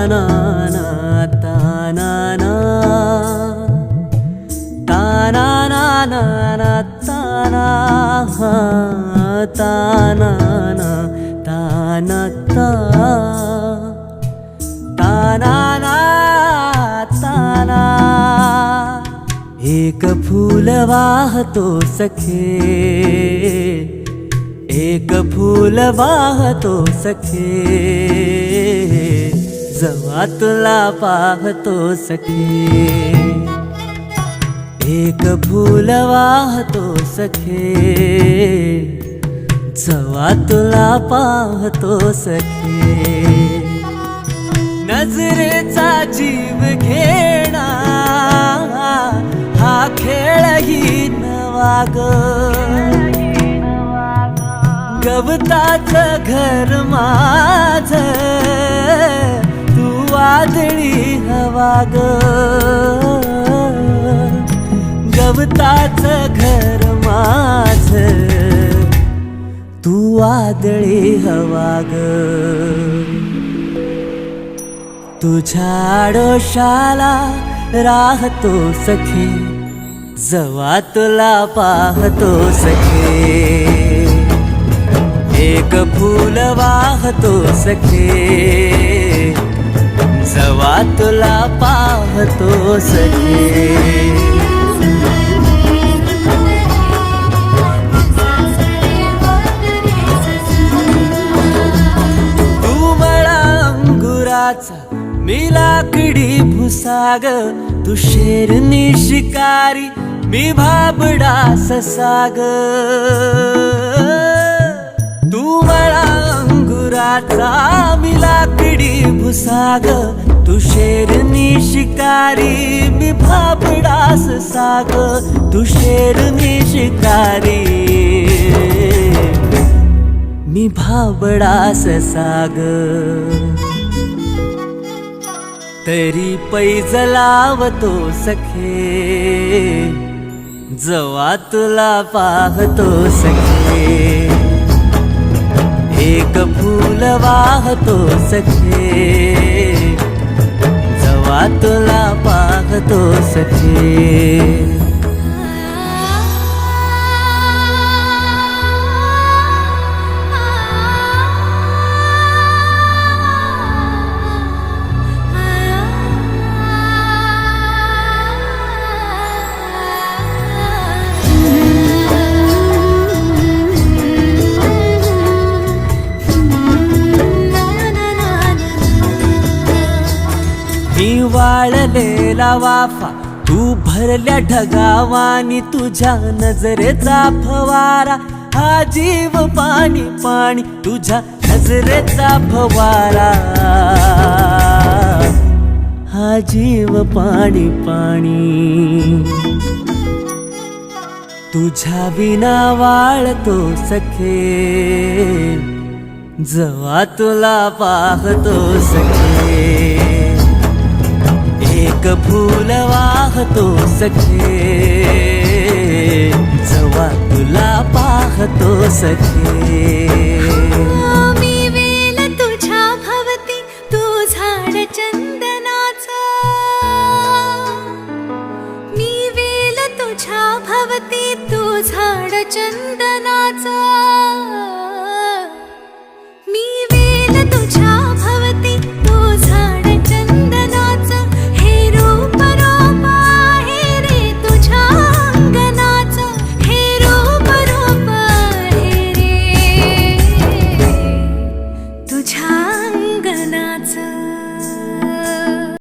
ना ना ता ना ना ता ना ना ना ना ता ना हा ता ना ना ता ना ता ता ना ना ता ना एक फूल वाहतो सखे एक फूल वाहतो सखे जवा तुला पाहतो सखे एक फूल वाहतो सखे जवा तुला पाहतो सखे नजरेचा जीव घेणा हा खेळही नवा ग गवताचं घर माझं तू वादळी हवा ग गवताचं घर माझं तू वादळी हवा ग तुझ्या आडोशाला राहतो सखे जवा तुला पाहतो सखे एक फूल वाहतो सखे जवा तुला पाहतो सखे तू मला अंगुराचा मी लाकडी भुसाग तू शेरनी शिकारी मी भाबडा ससाग तू मला अंगुराचा मी लाकडी भुसाग तू शेरनी शिकारी मी भाबडा ससाग तू शेरनी शिकारी मी भाबडा ससाग तरी पैज लावतो सखे जवा तुला पाहतो सखे एक फूल वाहतो सखे जवा तुला पाहतो सखे मी वाळलेला वाफा तू भरल्या ढगावानी तुझ्या नजरेचा फवारा हा जीव पाणी पाणी तुझ्या नजरेचा फवारा हा जीव पाणी पाणी तुझ्या विना वाळतो सखे जवा तुला पाहतो सखे एक फूल वाहतो सखे जवा तुला पाहतो सखे मी वेल तुझ्या भवती तू झाड चंदनाचा मी वेल तुझ्या भवती तू झाड चंदनाचा